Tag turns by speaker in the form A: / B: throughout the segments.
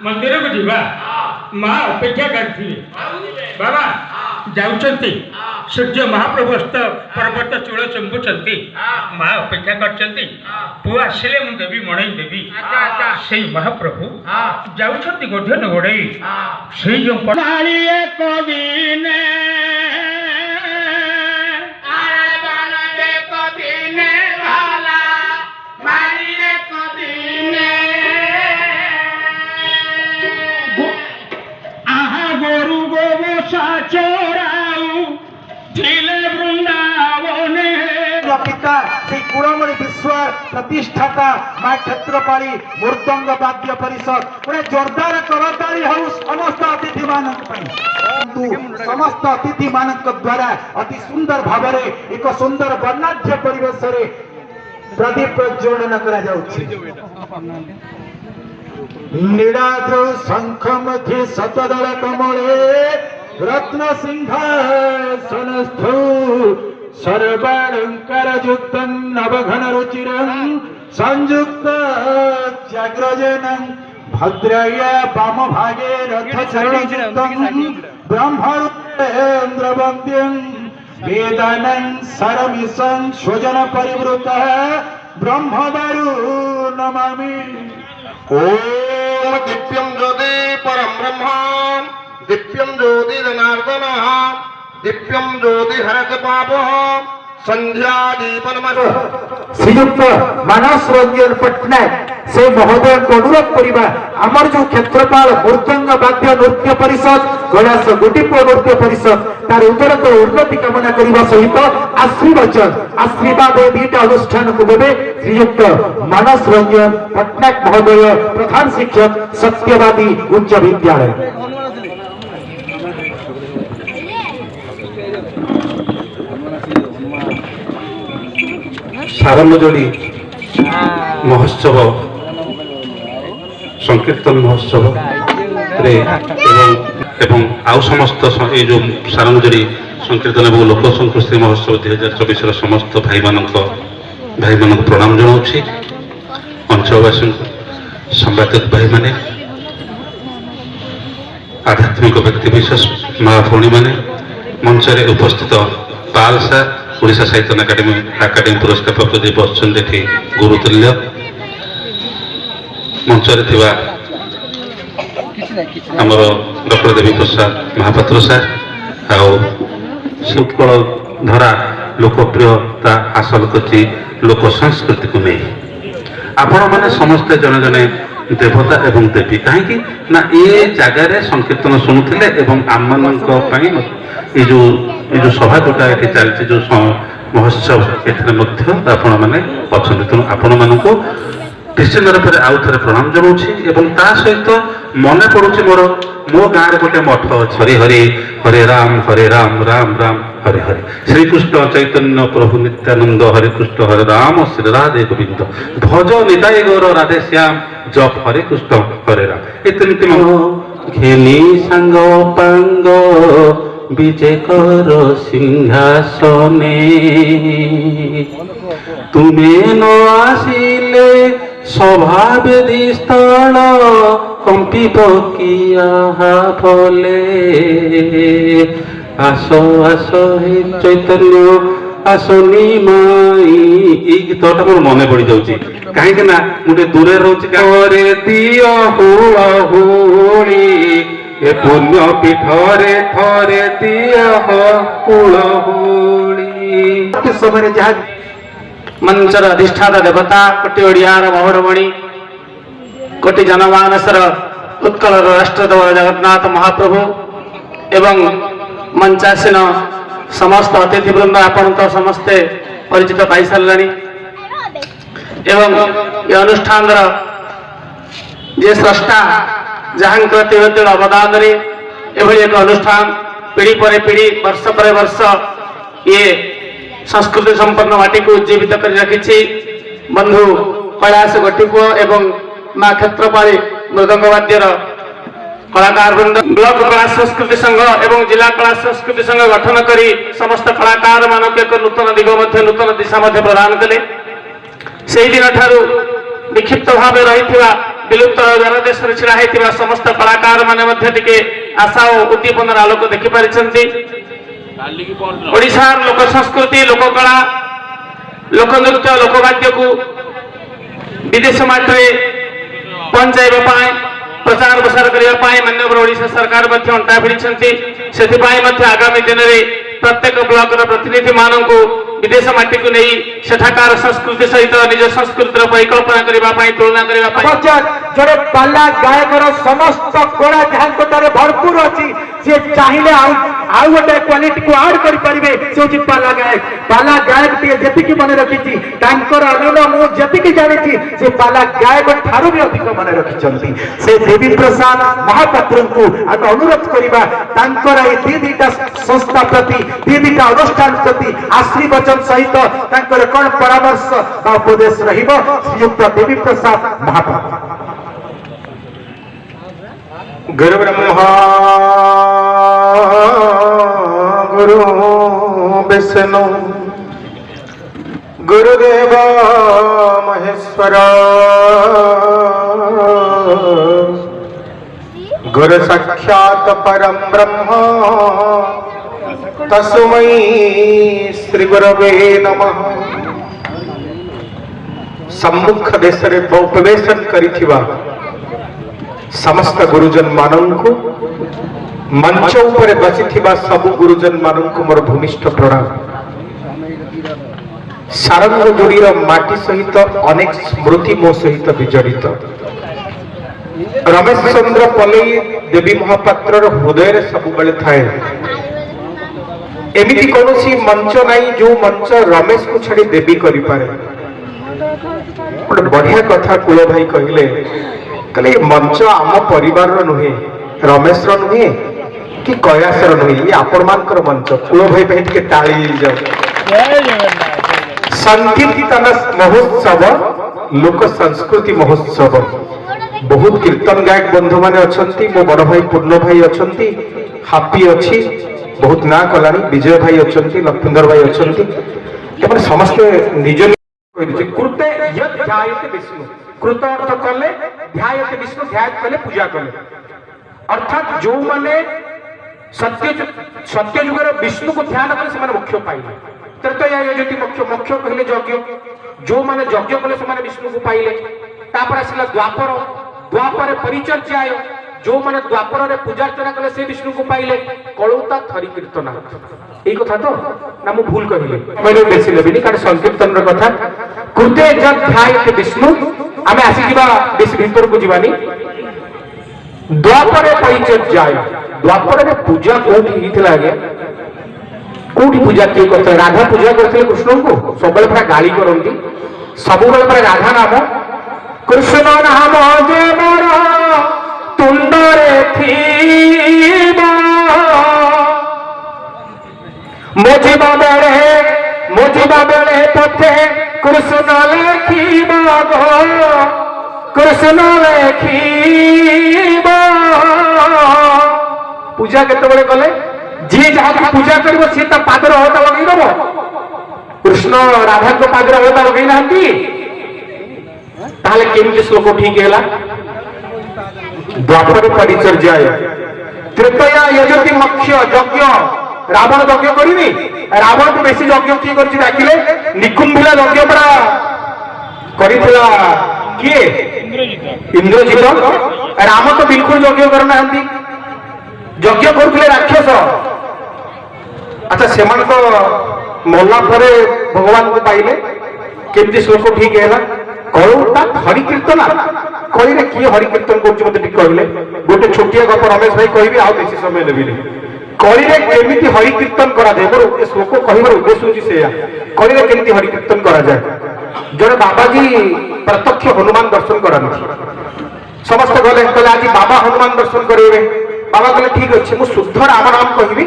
A: मंदिर को जीवा माँ अपेक्षा करती बाबा जाऊँगी सूर्य महाप्रभुस्त पर्वत चूल चुंबुंट माँ अपेक्षा कर पु आसिले मुझे देवी मणई देवी से महाप्रभु जाऊँगी गोधे न गोड़े से जो
B: पिता श्री कुड़मणि विश्व प्रतिष्ठाता माँ क्षेत्रपाली मृदंग वाद्य परिषद गोटे जोरदार करताली हो समस्त अतिथि मान समस्त अतिथि मान द्वारा अति सुंदर भाव एक सुंदर वर्णाढ्य परिवेश प्रदीप प्रज्वलन नीलाद्र शंख मध्य शतदल कमले रत्न सिंहासनस्थौ सर्वालंकार युक्त नवघन रुचिरं संयुक्त जाग्रजेन भद्रया वाम भागे रथ चरणयुक्तं ब्रह्मरुद्रेन्द्र वन्द्यं वेदानं सरमिषं स्वजन परिवृतः ब्रह्मदारु नमामि।
C: ओम दिव्यं ज्योति परम ब्रह्म दिव्यं ज्योति जनार्दनः दिव्यं ज्योति हरत पाप संध्या दीपन
B: श्रीयुक्त मानस रंजन पट्टनायक से महोदय को अनुरोध करवा आमर जो क्षेत्रपाल मृदंग वाद्य नृत्य परिषद कैलाश गोटीप नृत्य परिषद तार उत्तरतर उन्नति कामना करने सहित आशीर्वाद दुईटा अनुष्ठान को देवे श्रीयुक्त मानस रंजन पट्टनायक महोदय प्रधान शिक्षक सत्यवादी उच्च विद्यालय।
D: सारंगजोड़ी महोत्सव संकीर्तन महोत्सव रे एवं आउ समस्त ये जो सारंगजोड़ी संकीर्तन एवं लोक संस्कृति महोत्सव 2024 समस्त भाई मान प्रणाम जनाऊँगी अंचलवासी संवादक भाई माने आध्यात्मिक व्यक्तिविशेष माँ भौणी मैंने मंचरे उपस्थित पाल सार ओडिशा साहित्य अकाडेमी पुरस्कार प्राप्त जी बसुँचे गुरुतुल्य मंचरे थिबा आमर डॉक्टर देवी प्रसाद महापात्र सार आत्कल धरा लोकप्रियता हासिल करछि लोक संस्कृति को नहीं आपण मैंने समस्ते जने जने देवता एवं देवी कहीं ना ये जगार संकीर्तन शुणुले आम मान ये जो सभा जोटा ये चलती जो महोत्सव आपण मैंने अच्छा तेणु आपण मानक निश्चित रूप से आउ थे प्रणाम जनाऊँगी सहित मन पड़ुची मोर मो गाँव गोटे मठ अच्छे हरि हरे राम राम राम हरे हरे श्रीकृष्ण चैतन्य प्रभु नित्यानंद हरे कृष्ण हरे राम श्री राधे गोविंद भज निदाय गौर राधे श्याम जप हरे कृष्ण हरे राम इतनी घेनी सांग पांग विजय कर सिंहासने तुम्हें न आसिले स्वभावेदी स्थल कंपिब किया फले आस आस हे चैतन्य आसनी माई ये गीतटा मोर मन पड़ जाऊँगी कहीं गोटे दूर रोचे दियो हुड़ी ए पुण्य पीठरे थरे दिया हुड़ी समय जहाँ मंचर अधिष्ठाता देवता कोटि ओडियार महोरमणि कोटि जनमानसर उत्कल राष्ट्रदेव जगन्नाथ महाप्रभु एवं मंचासीन समस्त अतिथि वृंद आपण तो समस्ते परिचित पाई सारे एवं ये अनुष्ठान जे स्रष्टा जहां तीर तीर अवदान एक अनुष्ठान पीढ़ी पर पीढ़ी वर्ष पर वर्ष ये संस्कृति संपन्न माटी को उज्जीवित कर रखी बंधु कैलाश गोटीपुओ एवं माँ क्षेत्रपाली मृदंग वाद्यर कलाकार वृंद ब्लॉक कला संस्कृति संघ एवं जिला कला संस्कृति संघ गठन कर समस्त कलाकार मानक एक नूतन दिग नूतन दिशा प्रदान कले से दिन ठारू विक्षिप्त भाव रही
E: विलुप्त द्वार देश छिड़ा होता समस्त कलाकार मैंने टिके आशा और उद्दीपनार आलोक देखिपारी ओडिशार लोक संस्कृति लोककला लोकनृत्य लोकवाद्य को विदेश माटे पहुंचाइबा प्रचार प्रसार करने माननीय ओडिशा सरकार अंटा भिड़ी से आगामी दिन में प्रत्येक ब्लॉक प्रतिनिधि मान को विदेश माटी को नहीं सेठाकार संस्कृति सहित निज संस्कृतिर परिकल्पना करने तुलना करने
B: जोड़े पाला गायकर समस्त कला जहाँ भरपूर अच्छी सी चाहिए आउ गोटे क्वालिटी को आड करेंगे से हूँ पाला गायक टे जी मन रखी अनुन मुझे जानी से पाला गायक ठारू भी अधिक मन रखी से देवी प्रसाद महापात्र को अनुरोध करवा दीटा संस्था प्रति दीटा अनुष्ठान प्रति आशीर्वचन सहित कौन परामर्श उपदेश श्रीयुक्त देवी प्रसाद महापात्र।
C: गुरु ब्रह्मा गुरु विष्णु गुरुदेव महेश्वर गुरु साक्षात परम ब्रह्म तस्मै श्री गुरवे नमः। सम्मुख देश रे उपवेशन करिथिबा समस्त गुरुजन माननकु मंच उपरे बसिथिबा सबु गुरुजन माननकु मोर भूमिष्ठ प्रणाम। सारंगदुरीर माटी सहित अनेक स्मृति मो सहित विजड़ित। रमेश चंद्र पलई देवी महापात्र हृदय सब बेले थाए। एमिति कौनसी मंच नहीं जो मंच रमेश को छाड़ी देवी करि पारे। गोटे बढ़िया कथा कुल भाई कहले कहले मंच आम परिवार नुहे रमेश नुहे कि कयास नुहे ये आपण मानकर मंच कुल भाई पे टिके ताली संकीर्तन महोत्सव लोक संस्कृति महोत्सव बहुत कीर्तन गायक बंधु माने अछंती मो बड़ भाई पूर्ण भाई अछंती हापी अछि बहुत ना कलानी विजय भाई अछंती लक्ष्मीधर भाई अछंती एमन समस्त निज कृते यत् ध्यायते विष्णु कृत अर्थ कले ध्यायते विष्णु ध्यायत कले पूजा कले अर्थात जो माने सत्य युगर विष्णु को ध्यान कले से माने मोक्ष पाइले। तृतीया यजति मोक्ष मोक्ष कहले यज्ञ जो माने यज्ञ कले से माने विष्णु को पाइले। तापर आसिला द्वापर द्वापर परिचर्याय जो माने द्वापर रे पूजा अर्चना कले से विष्णु को पाइले। कलौता थरी कीर्तन এই কথা তো না মু ভুল কহিলে মানে বেশি লেবিনি কারণ সংকীর্তন র কথা কৃতে যৎ ধ্যায়তে বিষ্ণু আমি আসি ଯିବା বেশি ভিতরକୁ ଯିবানি দ্বাপরে পরিচর্যায় দ্বাপরে পূজা কোটি হিতলা আগে কোটি পূজা কে করতে রাধা পূজা করতে কৃষ্ণଙ୍କୁ सबले পুরা গালি করନ୍ତି सबले পুরা রাধা নাম কৃষ্ণ নাম যে মোর তুণ্ডরে থিবা मोजिबा बेले पथे कृष्ण लेखिबा गो कृष्ण लेखिबा पूजा केतबेले कले जी जहा पूजा करबो सी ता पादर होता लगई दबो कृष्ण राधा को पादर होता लगई नांती ताले केमि श्लोक ठीक हैला द्वापर परिचर्याय तृतीया यजति मुख्य यज्ञ रावण यज्ञ करिनी रावण को बेसी यज्ञ की करछि डाकिले निकुंभिला यज्ञ परा करितला किए इंद्रजित राम तो बिल्कुल यज्ञ करना हंती यज्ञ करथिले राक्षस। अच्छा सेमान को मोला परे भगवान को पाइले केमती श्लोक ठीक हैला कलौता हरि कीर्तन कहि रे की हरि कीर्तन करछि मते ठीक कहले गोटे छोटिया गप रमेश भाई कहबी आ बेसी समय लेबिनी कलिरे केमिति हरि कीर्तन करा जाए मोर श्लोक कहबार उद्देश्य होची सेया कलिरे केमिति हरि कीर्तन करा जाए जड़े बाबाजी प्रत्यक्ष हनुमान दर्शन करानी समस्त गले कहले आज बाबा हनुमान दर्शन करेबे बाबा कहले ठीक अछि मु शुद्ध राम नाम कहबी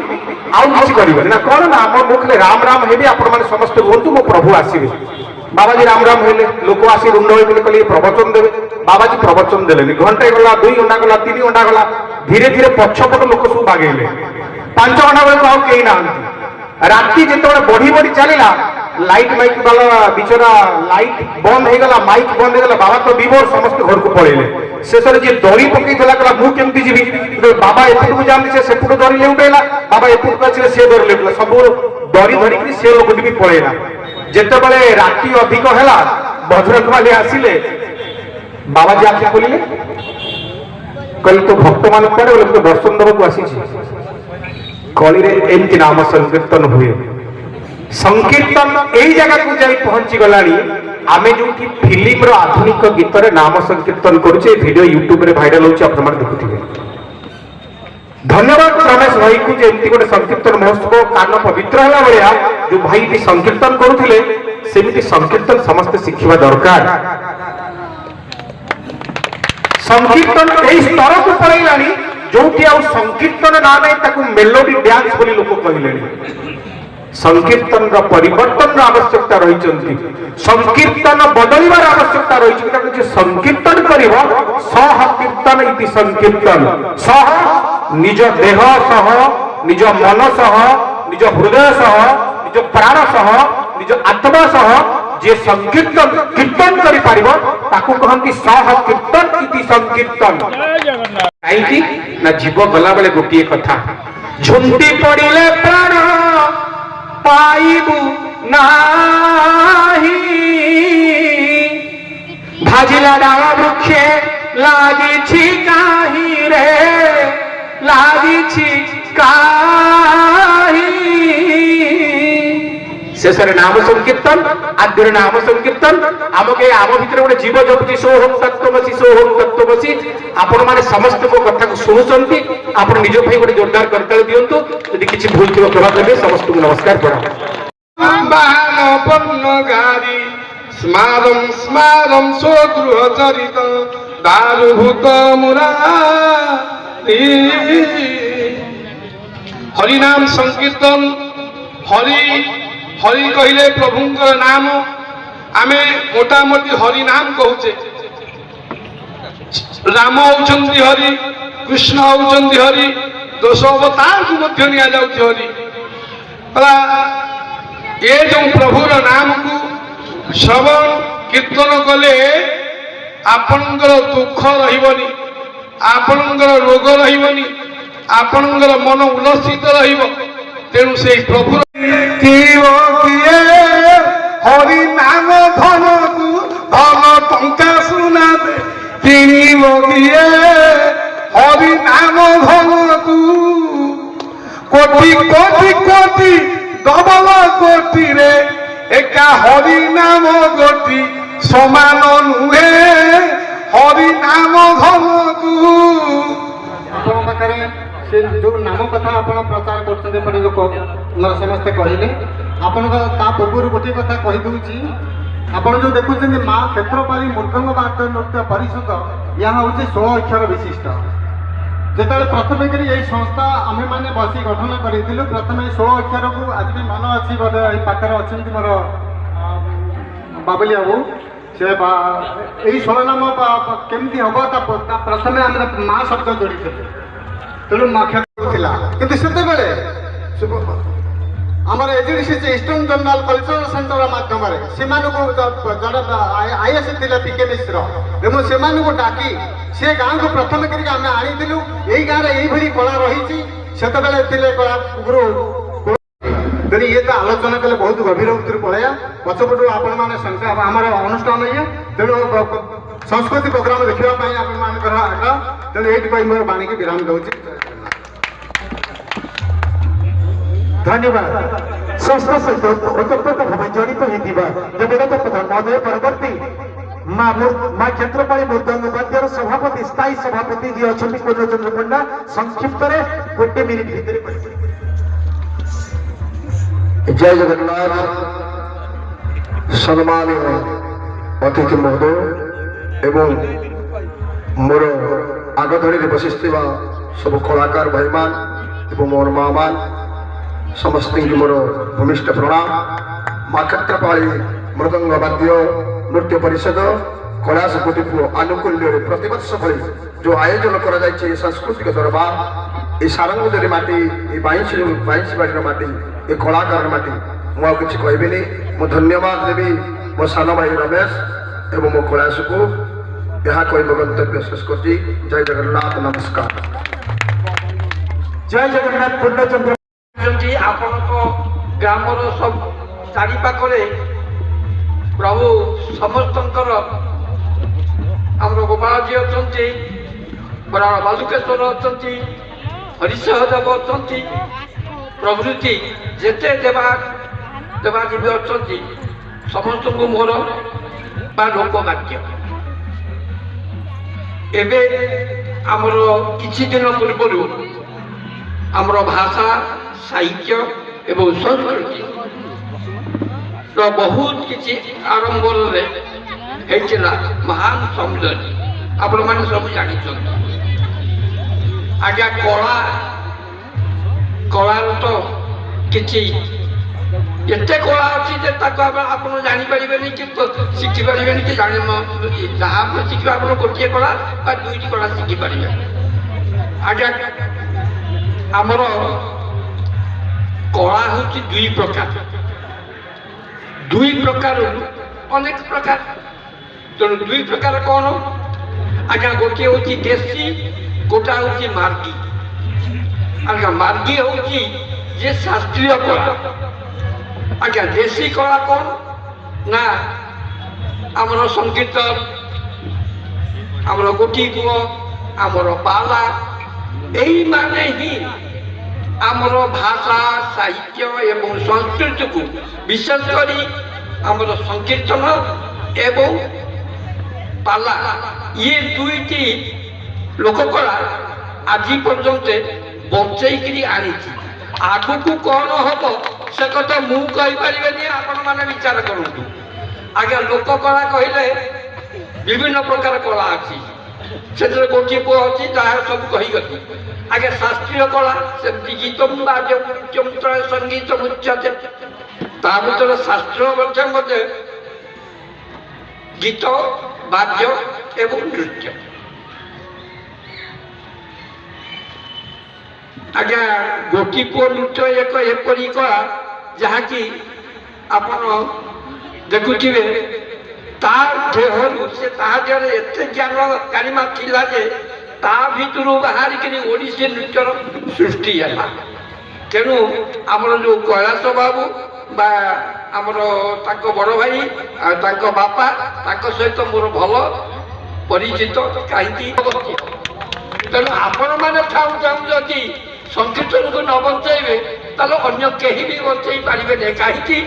C: आउ किछि करिबे ना कोन ना हमर मुखले राम राम हेबे आपण माने समस्त बोलतु मो प्रभु आसीबे बाबाजी राम राम हेले लोक आसी रुंड होइले कहले प्रवचन देबे बाबाजी प्रवचन देले घंटे गला 2 घंटा गला 3 घंटा गला धीरे धीरे पछपट लोक सब बागेले 5 घंटा बेलू आउ कहीं ना राति जिते बढ़ी बढ़ी चलला लाइट माइक वाला बिचरा लाइट बंद हो गला माइक बंद हो गला बाबा तो विभोर समस्त घर को पळेले शेष रे जे दरी पकई देला कला मु केमती जीवी बाबा एपुट को जामनी से सेपुट दरी लेउटेला बाबा एपुट को आछले से दरी लेउटेला सब दरी धरि कि से लोक भी पळेला जेते बेले राती अधिक हैला भद्रक वाले आसिले बाबा जी आखि खोलिले कल तो भक्त मान पड़े बोले तो दर्शन दबा को आसी कली रे एमती नाम संकीर्तन हुए संकीर्तन यही जगह को जाई पहुंची गलानी आमे जो कि फिल्म रो आधुनिक गीत रे नाम संकीर्तन करूचे वीडियो यूट्यूब रे वायरल होचे आप मन देखुथिबे धन्यवाद रमेश भाई को जे एमती गोटे संकीर्तन महोत्सव कान पवित्र हला बलिया जो भाई भी संकीर्तन करूथिले सेमिति संकीर्तन समस्त शिखिबा दरकार संकीर्तन एई स्तर को पळैलानी जोटी आ संकीर्तन ना नै ताकू मेलोडी डांस बोली लोक कहिलेनी संकीर्तन रो परिवर्तन रो आवश्यकता रही चंती संकीर्तन बदलिबार आवश्यकता रही छै ताकू जे संकीर्तन करिवो सह कीर्तन इति संकीर्तन सह निज देह सह निज मन सह निज हृदय सह निज प्राण सह निज आत्मा सह जे संकीर्तन कीर्तन करि पारिबो ताकू कहंती सह कीर्तन इति संकीर्तन काईकि ना जीव गला बेले गोटिए कथा झुंडी पड़िले प्राण पाइबु नाही भाजिला डाल वृक्षे लागिछि काही रे लागिछि काही शेषर नाम संकीर्तन आद्यर नाम संकीर्तन आमके आम भितर गोटे जीव जगुची सोहम तत्त्वमसि आपण माने समस्त को कथा को सुनुचंती आपण निज भाई गोटे जोरदार करताल दियंतु यदि किछि भूल थिबो क्षमा करबे समस्त को नमस्कार प्रणाम
F: बाहन पन्नगारी स्मारम स्मारम सोद्रुह चरित दारुभूत मुरारी हरि नाम संकीर्तन हरि हरि कहले प्रभुंकर नाम आमे मोटामोटी हरि नाम कहूचे राम होउचंती हरि कृष्ण होउचंती हरि 10 अवतार को मध्य निया जाउची हरि ये जो प्रभुर नाम को श्रवण कीर्तन कले आपणकर दुख रहिबनी आपणकर रोग रहिबनी आपणकर मन उल्लसित रहिबो तेणु से प्रभु हरि नाम धन को धन टंका सुना दे किणिब किए हरि नाम धन को कोटि कोटि कोटि डबल कोटि रे एका हरि नाम गोटी समान नुहे हरि नाम धन को
G: आपन पाखरे से जो नाम कथा आपन प्रचार करछते परे लोक मोर समस्त कहिले आपन ता पूर्व गोटे कथा कहि दूची आपन जो देखुछन मां क्षेत्रपाली मूर्खंग वाद्य नृत्य परिषद यहाँ होचे 16 अक्षर विशिष्ट जेतले प्रथमे करी एई संस्था आमे माने बसी गठन करिथिलु प्रथमे 16 अक्षर को आज भी मन अछि बडे एई पाखरे अछंती मोर बाबली बाबू से एई 16 नाम केमती हबो ता प्रथमे हमरा मां शब्द जोड़िथिलु तेणु नक्षत्र थिला किंतु सेते बेले आमर agency eastern general cultural centre माध्यम से जन आईएस थिले पीके मिश्र एवं से डाकी से गाँव को प्रथम करके आम आनीलु यही गाँव में यही कला रही से कला गुरु तेणु ये तो आलोचना कले बहुत गभीर भितर पलैया पछपटू आपण मैंने संख्या आम अनुष्ठान ये तेणु संस्कृति प्रोग्राम देखा आग्रह तेणु ये मोर बाणी की विराम दूसरी
B: धन्यवाद संस्था सहित ओतप्रोत भाव जड़ित होता जगत प्रधान महोदय परवर्ती माँ क्षेत्रपाली मृदंग वाद्यर सभापति स्थायी सभापति जी अच्छा पूर्णचंद्र पंडा संक्षिप्त गोटे मिनिट भितर
C: जय जगन्नाथ सम्मानीय अतिथि महोदय एवं मोर आगधड़ी बसिस्थिबा सब कलाकार भाई मान एवं मोर माँ मान समस्त मोर भूमिष्ठ प्रणाम माँ क्षेत्रपाली मृदंग वाद्य नृत्य परिषद कैलाश कोटि आनुकूल्य प्रतिवर्ष भली जो आयोजन कर सांस्कृतिक दरबार ये सारंगदेवी माटी ये बाईस बाड़ी माटी ये कलाकार माटी मुझे किसी कहबी
H: ମୁଁ ଧନ୍ୟବାଦ ଦେବି ମୋ ସାନ ଭାଇ ରମେଶ ଏବଂ ମୋ କୈଳାସକୁ। ଏହା କହି ମୋ ଗନ୍ତବ୍ୟ ଶେଷ କରୁଛି। ଜୟ ଜଗନ୍ନାଥ, ନମସ୍କାର।
B: ଜୟ ଜଗନ୍ନାଥ। ପୂର୍ଣ୍ଣଚନ୍ଦ୍ର
I: ଆପଣଙ୍କ ଗ୍ରାମର ସବୁ ଚାରିପାଖରେ ପ୍ରଭୁ ସମସ୍ତଙ୍କର ଆମର ଗୋପାଳଜୀ ଅଛନ୍ତି, ବରାଳ ବାଲୁକେଶ୍ୱର ଅଛନ୍ତି, ହରିଶହଦେବ ଅଛନ୍ତି, ପ୍ରଭୃତି ଯେତେ ଦେବାଦେବୀ ଅଛନ୍ତି ସମସ୍ତଙ୍କୁ ମୋର ବା ଲୋକବାକ୍ୟ। ଏବେ ଆମର କିଛି ଦିନ ପୂର୍ବରୁ ଆମର ଭାଷା, ସାହିତ୍ୟ ଏବଂ ସଂସ୍କୃତିର ବହୁତ କିଛି ଆରମ୍ଭରେ ହେଇଥିଲା ମହାନ ସମ୍ମିଳନୀ। ଆପଣମାନେ ସବୁ ଜାଣିଛନ୍ତି। ଆଜ୍ଞା କଳାର ତ କିଛି ଏତେ କଳା ଅଛି ଯେ ତାକୁ ଆପଣ ଜାଣିପାରିବେନି କି ଶିଖିପାରିବେନି କି ଯାହା ଆପଣ ଶିଖିବେ ଆପଣ ଗୋଟିଏ କଳା ବା ଦୁଇଟି କଳା ଶିଖିପାରିବେ। ଆଜ୍ଞା ଆମର କଳା ହେଉଛି ଦୁଇ ପ୍ରକାରରୁ ଅନେକ ପ୍ରକାର। ତେଣୁ ଦୁଇ ପ୍ରକାର କ'ଣ? ଆଜ୍ଞା ଗୋଟିଏ ହେଉଛି ଦେଶୀ, ଗୋଟା ହେଉଛି ମାର୍ଗୀ। ଆଜ୍ଞା ମାର୍ଗୀ ହେଉଛି ଯେ ଶାସ୍ତ୍ରୀୟ କଳା। ଆଜ୍ଞା ଦେଶୀ କଳା କ'ଣ ନା ଆମର ସଂକୀର୍ତ୍ତନ, ଆମର ଗୋଟି ପୁଅ, ଆମର ପାଲା, ଏଇମାନେ ହିଁ ଆମର ଭାଷା, ସାହିତ୍ୟ ଏବଂ ସଂସ୍କୃତିକୁ ବିଶେଷ କରି ଆମର ସଂକୀର୍ତ୍ତନ ଏବଂ ପାଲା ଇଏ ଦୁଇଟି ଲୋକକଳା ଆଜି ପର୍ଯ୍ୟନ୍ତ ବଞ୍ଚେଇକିରି ଆଣିଛି। ଆଗକୁ କ'ଣ ହବ ସେ କଥା ମୁଁ କହିପାରିବେନି, ଆପଣମାନେ ବିଚାର କରନ୍ତୁ। ଆଜ୍ଞା ଲୋକକଳା କହିଲେ ବିଭିନ୍ନ ପ୍ରକାର କଳା ଅଛି, ସେଥିରେ ଗୋଟିଏ ପୁଅ ଅଛି ଯାହା ସବୁ କହିଗଲି। ଆଜ୍ଞା ଶାସ୍ତ୍ରୀୟ କଳା ସେମିତି ଗୀତମ୍ ବାଦ୍ୟମ୍ ନୃତ୍ୟମ୍ ତ୍ରୟ ସଙ୍ଗୀତମ୍ ଉଚ୍ୟତେ। ତା ଭିତରେ ଶାସ୍ତ୍ର ମଧ୍ୟ ଗୀତ, ବାଦ୍ୟ ଏବଂ ନୃତ୍ୟ। ଆଜ୍ଞା ଗୋଟି ପୁଅ ନୃତ୍ୟ ଏକ ଏପରି କଳା ଯାହାକି ଆପଣ ଦେଖୁଥିବେ ତା ଦେହରୁ ସେ ତାହା ଦେହରେ ଏତେ ଜ୍ଞାନ କାରିମା ଥିଲା ଯେ ତା ଭିତରୁ ବାହାରିକିରି ଓଡ଼ିଶୀ ନୃତ୍ୟର ସୃଷ୍ଟି ହେଲା। ତେଣୁ ଆମର ଯେଉଁ କୈଳାସ ବାବୁ ବା ଆମର ତାଙ୍କ ବଡ଼ ଭାଇ ଆଉ ତାଙ୍କ ବାପା, ତାଙ୍କ ସହିତ ମୋର ଭଲ ପରିଚିତ। କାହିଁକି? ତେଣୁ ଆପଣମାନେ ଥାଉ ଯଦି ସଂକୀର୍ତ୍ତନକୁ ନ ବଞ୍ଚେଇବେ ତାହେଲେ ଅନ୍ୟ କେହି ବି ବଞ୍ଚେଇ ପାରିବେ ନାହିଁ। କାହିଁକି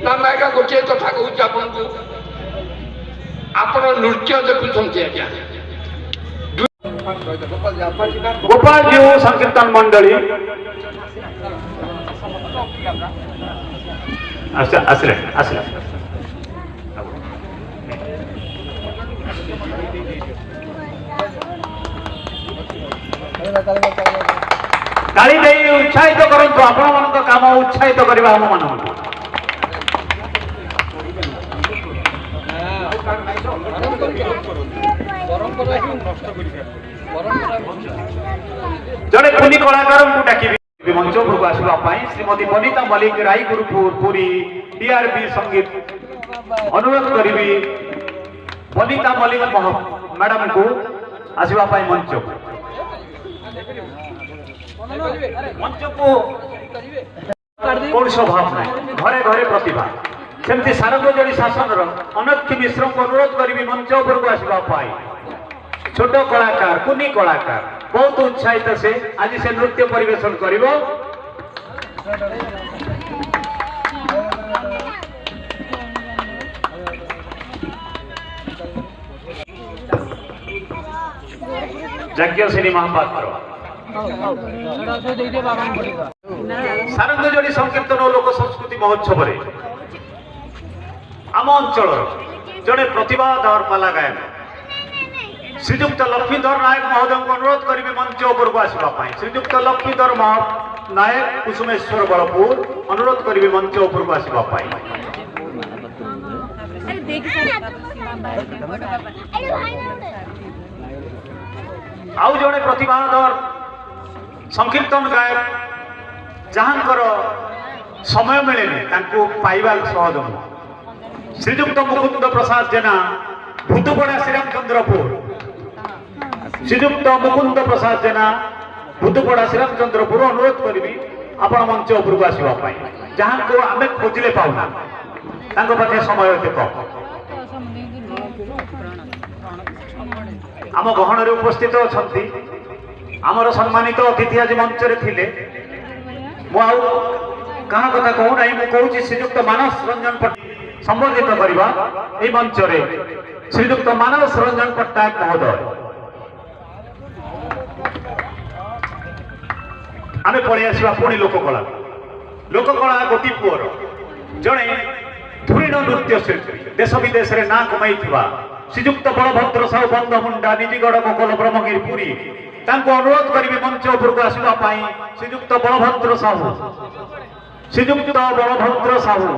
I: ନା ମୁଁ ଆଜ୍ଞା ଗୋଟିଏ କଥା କହୁଛି ଆପଣଙ୍କୁ, ଆପଣ ନୃତ୍ୟ ଦେଖୁଛନ୍ତି ଆଜ୍ଞା
C: ଗୋପାଳ ଯେଉଁ ସଂକୀର୍ତ୍ତନ ମଣ୍ଡଳୀ ଆସିଲେ ତାଳି ଦେଇ ଉତ୍ସାହିତ କରନ୍ତୁ। ଆପଣମାନଙ୍କ କାମ ଉତ୍ସାହିତ କରିବା ଆମମାନଙ୍କୁ। ଜଣେ କୁନି କଳାକାରଙ୍କୁ ଡାକିବି ମଞ୍ଚ ଉପରକୁ ଆସିବା ପାଇଁ। ଶ୍ରୀମତୀ ବନିତା ମଲ୍ଲିକ, ରାୟଗୁରୁପୁର, ପୁରୀ DRB ସଙ୍ଗୀତ ଅନୁରୋଧ କରିବି ବନିତା ମଲ୍ଲିକ ମ୍ୟାଡାମଙ୍କୁ ଆସିବା ପାଇଁ ମଞ୍ଚକୁ। କୌଣସି ଅଭାବ ନାହିଁ, ଘରେ ଘରେ ପ୍ରତିଭା। ସେମିତି ସାରଙ୍ଗଜଳି ଶାସନର ଅନକ୍ଷୀ ମିଶ୍ରଙ୍କୁ ଅନୁରୋଧ କରିବି ମଞ୍ଚ ଉପରକୁ ଆସିବା ପାଇଁ। ଛୋଟ କଳାକାର, କୁନି କଳାକାର, ବହୁତ ଉତ୍ସାହିତ ସେ। ଆଜି ସେ ନୃତ୍ୟ ପରିବେଷଣ କରିବ। ଯଜ୍ଞଶ୍ରୀ ମହାପାତ୍ର ସାରଙ୍ଗଜଳି ସଂକୀର୍ତ୍ତନ ଓ ଲୋକ ସଂସ୍କୃତି ମହୋତ୍ସବରେ ଆମ ଅଞ୍ଚଳର ଜଣେ ପ୍ରତିଭାଧର ପାଲା ଗାୟକ ଶ୍ରୀଯୁକ୍ତ ଲକ୍ଷ୍ମୀଧର ନାୟକ ମହୋଦୟଙ୍କୁ ଅନୁରୋଧ କରିବି ମଞ୍ଚ ଉପରକୁ ଆସିବା ପାଇଁ। ଶ୍ରୀଯୁକ୍ତ ଲକ୍ଷ୍ମୀଧର ନାୟକ, କୁସୁମେଶ୍ୱର ବଳପୁର, ଅନୁରୋଧ କରିବି ମଞ୍ଚ ଉପରକୁ ଆସିବା ପାଇଁ। ଆଉ ଜଣେ ପ୍ରତିଭାଧର ସଂକୀର୍ତ୍ତନ ଗାୟକ ଯାହାଙ୍କର
J: समय मिले पाइबा सहज नुह श्रीजुक्त मुकुंद प्रसाद जेना भूतपड़ा श्रीरामचंद्रपुर श्रीजुक्त मुकुंद प्रसाद जेना भूतपड़ा श्रीरामचंद्रपुर अनुरोध करी आपण मंच उपरକୁ ଆସିବା ପାଇଁ ଯାହାକୁ ଆମେ ଖୋଜିଲେ ପାଉନା ତାଙ୍କ ପାଖେ ସମୟ ଏତେ କମ୍ ଆମ ଗହଣରେ ଉପସ୍ଥିତ ଅଛନ୍ତି ଆମର ସମ୍ମାନିତ ଅତିଥି ଆଜି ମଞ୍ଚରେ ଥିଲେ ମୁଁ ଆଉ କାହା କଥା କହୁ ନାହିଁ ମୁଁ କହୁଛି ଶ୍ରୀଯୁକ୍ତ ମାନସ ରଞ୍ଜନ ପଟ୍ଟନାୟକ ସମ୍ବୋଧିତ କରିବା ଏହି ମଞ୍ଚରେ ଶ୍ରୀଯୁକ୍ତ ମାନସ ରଞ୍ଜନ ପଟ୍ଟନାୟକ ମହୋଦୟ ଆମେ ପଳେଇ ଆସିବା ପୁଣି ଲୋକକଳା ଗୋଟି ପୁଅର ଜଣେ ଧୁରିଣ ନୃତ୍ୟ ଶିଳ୍ପୀ ଦେଶ ବିଦେଶରେ ନାଁ କମାଇଥିବା ଶ୍ରୀଯୁକ୍ତ ବଳଭଦ୍ର ସାହୁ ବନ୍ଧମୁଣ୍ଡା ନିଜିଗଡ଼ କୋକଲ ବ୍ରହ୍ମଗିରି ପୁରୀ ତାଙ୍କୁ ଅନୁରୋଧ କରିବି ମଞ୍ଚ ଉପରକୁ ଆସିବା ପାଇଁ ଶ୍ରୀଯୁକ୍ତ ବଳଭଦ୍ର ସାହୁ